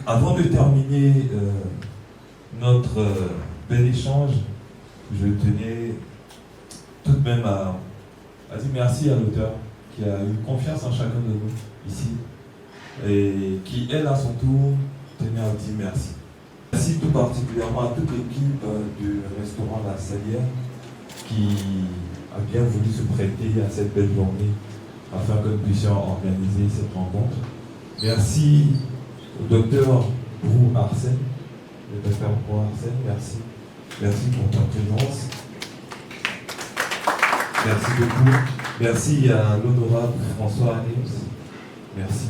Avant de terminer notre bel échange, je tenais tout de même à dire merci à l'auteur qui a eu confiance en chacun de nous ici et qui, elle, à son tour, tenait à dire merci. Merci tout particulièrement à toute l'équipe du restaurant La Salière qui a bien voulu se prêter à cette belle journée afin que nous puissions organiser cette rencontre. Merci au docteur Brou Arsène, le docteur Brou Arsène, merci. Merci pour ta présence. Merci beaucoup. Merci à l'honorable François Anems. Merci,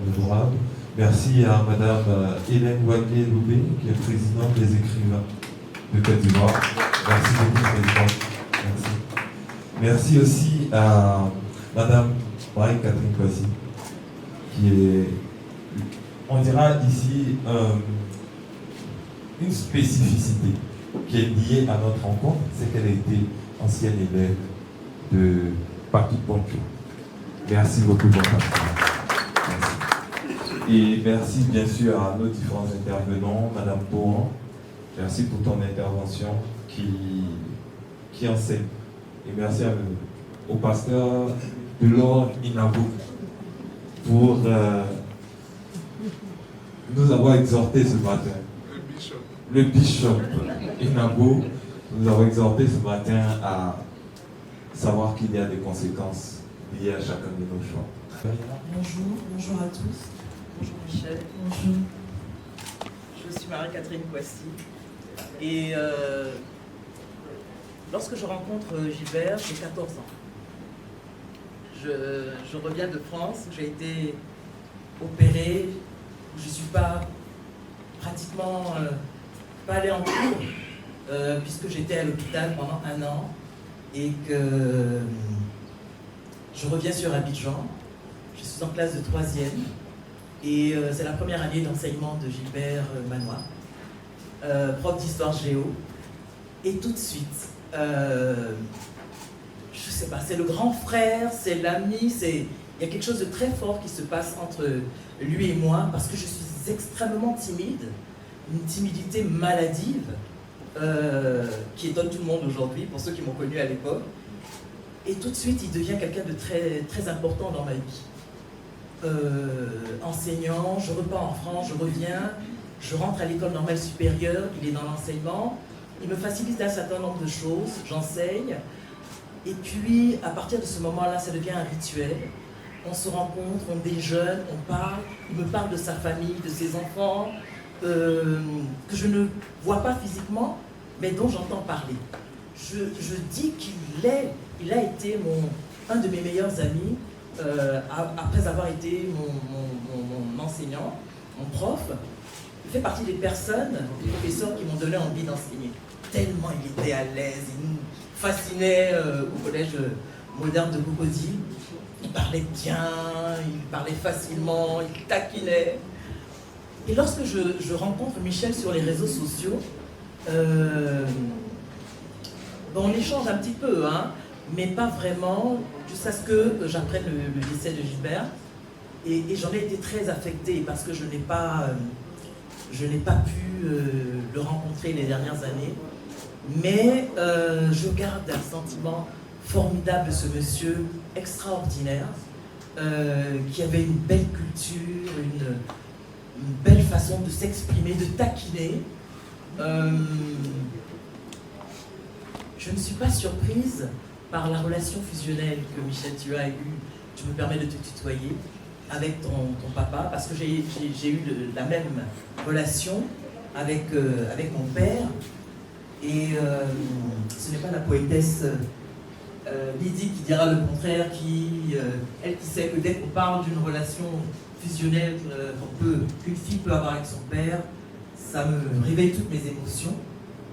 l'honorable. Merci à Madame Hélène Ouagé-Loubé, qui est présidente des écrivains de Côte d'Ivoire. Merci beaucoup, présidente. Merci. Merci aussi à Madame Marie-Catherine Kwasi, qui est, on dira ici, une spécificité qui est liée à notre rencontre, c'est qu'elle a été ancienne élève de Patrick Poncho. Merci beaucoup, bon patron. Et merci bien sûr à nos différents intervenants, Madame Bohan, merci pour ton intervention qui enseigne. Et merci au pasteur de l'Ordre Inabo pour nous avoir exhortés ce matin. Le bishop Inabo nous avons exhorté ce matin à savoir qu'il y a des conséquences liées à chacun de nos choix. Bonjour à tous. Bonjour Michel. Bonjour. Je suis Marie-Catherine Kwasi. Et lorsque je rencontre Gilbert, j'ai 14 ans. Je reviens de France où j'ai été opérée, où je ne suis pas pratiquement pas allée en cours, puisque j'étais à l'hôpital pendant 1 an et que je reviens sur Abidjan. Je suis en classe de 3e et c'est la première année d'enseignement de Gilbert Manoir, prof d'histoire géo. Et tout de suite, je sais pas, c'est le grand frère, c'est l'ami, il y a quelque chose de très fort qui se passe entre lui et moi parce que je suis extrêmement timide, une timidité maladive qui étonne tout le monde aujourd'hui, pour ceux qui m'ont connu à l'époque. Et tout de suite, il devient quelqu'un de très, très important dans ma vie. Enseignant, je repars en France, je reviens, je rentre à l'école normale supérieure, il est dans l'enseignement, il me facilite un certain nombre de choses, j'enseigne. Et puis, à partir de ce moment-là, ça devient un rituel. On se rencontre, on déjeune, on parle. Il me parle de sa famille, de ses enfants, que je ne vois pas physiquement, mais dont j'entends parler. Je dis il a été un de mes meilleurs amis, après avoir été mon enseignant, mon prof. Il fait partie des personnes, des professeurs qui m'ont donné envie d'enseigner. Tellement il était à l'aise, il nous fascinait au collège moderne de Cocody. Il parlait bien, il parlait facilement, il taquinait. Et lorsque je rencontre Michel sur les réseaux sociaux, on échange un petit peu, hein, mais pas vraiment, jusqu'à ce que j'apprenne le décès de Gilbert. Et j'en ai été très affectée parce que je n'ai pas pu le rencontrer les dernières années. Mais je garde un sentiment formidable de ce monsieur extraordinaire qui avait une belle culture, une belle façon de s'exprimer, de taquiner. Je ne suis pas surprise par la relation fusionnelle que Michel, tu as eue, je me permets de te tutoyer, avec ton papa, parce que j'ai eu la même relation avec mon père. Et ce n'est pas la poétesse Lydie qui dira le contraire, elle qui sait que dès qu'on parle d'une relation fusionnelle qu'une fille peut avoir avec son père, ça me réveille toutes mes émotions.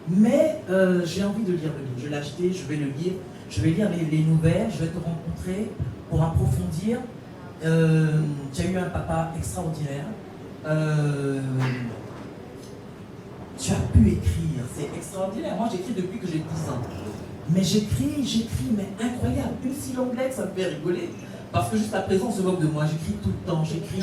Mais j'ai envie de lire le livre. Je l'ai acheté, je vais le lire. Je vais lire les nouvelles, je vais te rencontrer pour approfondir. Tu as eu un papa extraordinaire. Tu as pu écrire, c'est extraordinaire. Moi, j'écris depuis que j'ai 10 ans. Mais j'écris, mais incroyable. Une si longue lettre, ça me fait rigoler. Parce que juste à présent, on se moque de moi. J'écris tout le temps, j'écris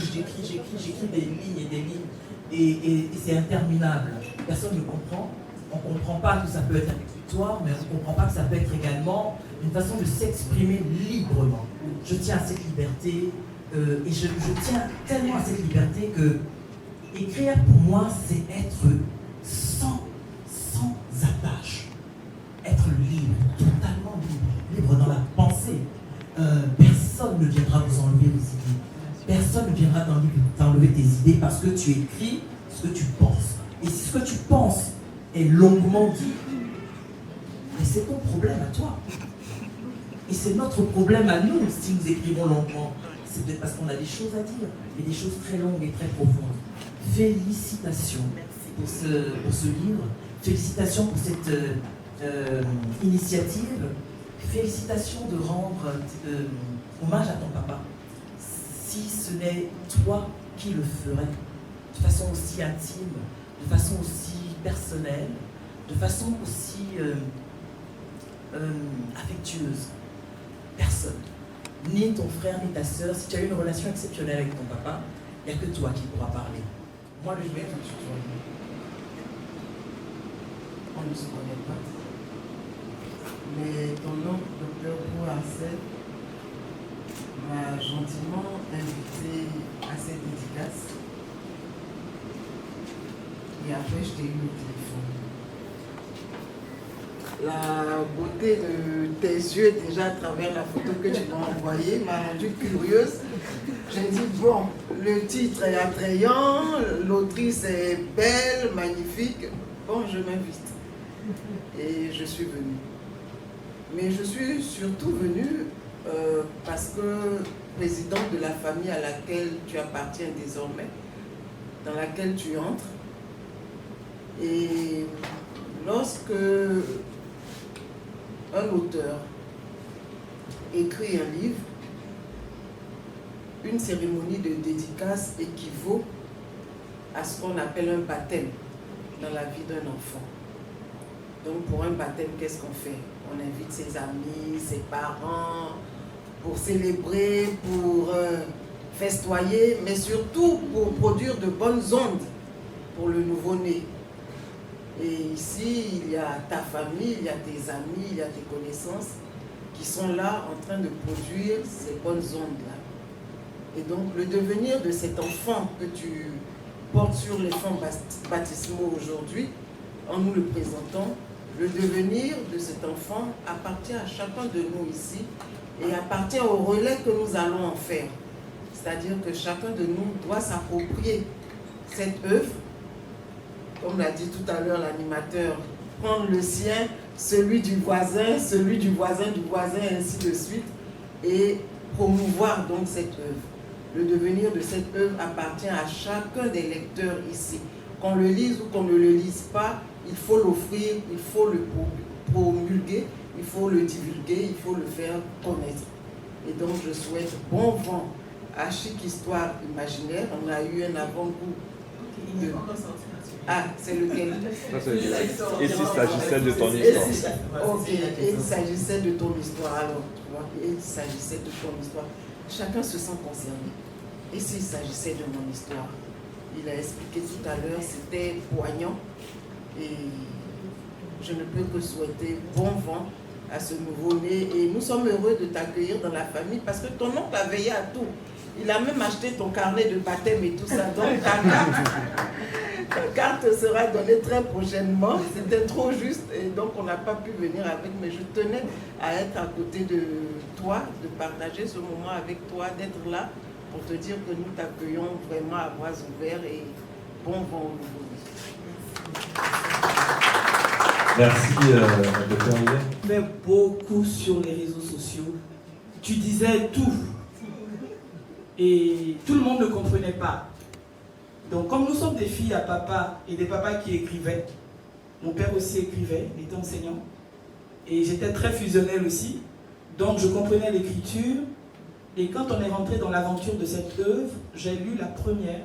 des lignes et des lignes. et c'est interminable. Personne ne comprend. On ne comprend pas que ça peut être un exutoire, mais on ne comprend pas que ça peut être également une façon de s'exprimer librement. Je tiens à cette liberté, et je tiens tellement à cette liberté que écrire pour moi, c'est être sans attache. Être libre, totalement libre. Libre dans la pensée. Personne ne viendra vous enlever vos idées. Personne ne viendra t'enlever tes idées parce que tu écris ce que tu penses. Et si ce que tu penses est longuement dit, mais c'est ton problème à toi. Et c'est notre problème à nous si nous écrivons longuement. C'est peut-être parce qu'on a des choses à dire, et des choses très longues et très profondes. Félicitations pour ce livre. Félicitations pour cette initiative. Félicitations de rendre hommage à ton papa. Si ce n'est toi qui le ferais, de façon aussi intime, de façon aussi personnelle, de façon aussi affectueuse. Personne, ni ton frère, ni ta soeur, si tu as eu une relation exceptionnelle avec ton papa, il n'y a que toi qui pourras parler. Moi, je vais tout de suite. On ne se connaît pas. Mais ton oncle, Dr Bouarsel, m'a gentiment invité à cette dédicace. Et après, je t'ai eu au téléphone. La beauté de tes yeux, déjà à travers la photo que tu m'as envoyée, m'a rendue curieuse. J'ai dit, bon, le titre est attrayant, l'autrice est belle, magnifique. Bon, je m'invite. Et je suis venue. Mais je suis surtout venue parce que présidente de la famille à laquelle tu appartiens désormais, dans laquelle tu entres, et lorsque un auteur écrit un livre, une cérémonie de dédicace équivaut à ce qu'on appelle un baptême dans la vie d'un enfant. Donc pour un baptême, qu'est-ce qu'on fait? On invite ses amis, ses parents, pour célébrer, pour festoyer, mais surtout pour produire de bonnes ondes pour le nouveau-né. Et ici, il y a ta famille, il y a tes amis, il y a tes connaissances qui sont là en train de produire ces bonnes ondes-là. Et donc, le devenir de cet enfant que tu portes sur les fonds baptismaux aujourd'hui, en nous le présentant, le devenir de cet enfant appartient à chacun de nous ici et appartient au relais que nous allons en faire. C'est-à-dire que chacun de nous doit s'approprier cette œuvre, comme l'a dit tout à l'heure l'animateur, prendre le sien, celui du voisin, celui du voisin, et ainsi de suite, et promouvoir donc cette œuvre. Le devenir de cette œuvre appartient à chacun des lecteurs ici. Qu'on le lise ou qu'on ne le lise pas, il faut l'offrir, il faut le promulguer, il faut le divulguer, il faut le faire connaître. Et donc je souhaite bon vent à Chic Histoire Imaginaire. On a eu un avant-goût. Ah, c'est lequel? Et s'il s'agissait de ton histoire. Ok, et il s'agissait de ton histoire. Alors, tu vois, et il s'agissait de ton histoire. Chacun se sent concerné. Et s'il s'agissait de mon histoire? Il a expliqué tout à l'heure, c'était poignant. Et je ne peux que souhaiter bon vent à ce nouveau-né. Et nous sommes heureux de t'accueillir dans la famille parce que ton oncle a veillé à tout. Il a même acheté ton carnet de baptême et tout ça. Donc ta carte sera donnée très prochainement. C'était trop juste et donc on n'a pas pu venir avec. Mais je tenais à être à côté de toi, de partager ce moment avec toi, d'être là pour te dire que nous t'accueillons vraiment à bras ouverts et bon vent au nouveau. Merci, Dr. Hélène. Tu fais beaucoup sur les réseaux sociaux. Tu disais tout. Et tout le monde ne comprenait pas. Donc, comme nous sommes des filles à papa et des papas qui écrivaient, mon père aussi écrivait, il était enseignant. Et j'étais très fusionnelle aussi. Donc, je comprenais l'écriture. Et quand on est rentré dans l'aventure de cette œuvre, j'ai lu la première.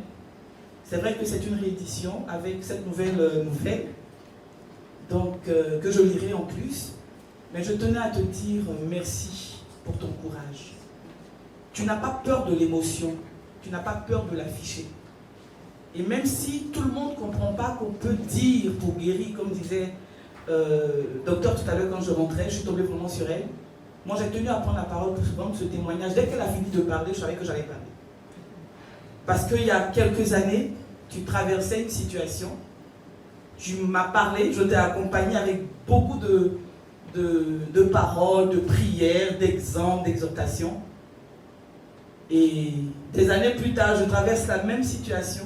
C'est vrai que c'est une réédition avec cette nouvelle donc que je lirai en plus. Mais je tenais à te dire merci pour ton courage. Tu n'as pas peur de l'émotion, tu n'as pas peur de l'afficher. Et même si tout le monde ne comprend pas qu'on peut dire pour guérir, comme disait docteur tout à l'heure quand je rentrais, je suis tombée vraiment sur elle. Moi, j'ai tenu à prendre la parole pour rendre ce témoignage. Dès qu'elle a fini de parler, je savais que j'allais parler. Parce qu'il y a quelques années, tu traversais une situation, tu m'as parlé, je t'ai accompagné avec beaucoup de paroles, de prières, d'exemples, d'exhortations. Et des années plus tard, je traverse la même situation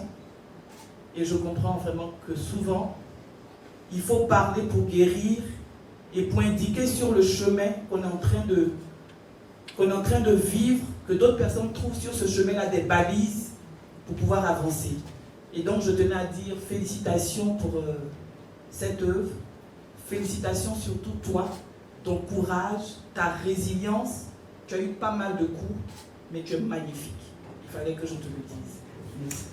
et je comprends vraiment que souvent, il faut parler pour guérir et pour indiquer sur le chemin qu'on est en train de vivre, que d'autres personnes trouvent sur ce chemin-là des balises pour pouvoir avancer. Et donc, je tenais à dire félicitations pour cette œuvre. Félicitations surtout toi, ton courage, ta résilience. Tu as eu pas mal de coups, mais tu es magnifique. Il fallait que je te le dise. Merci.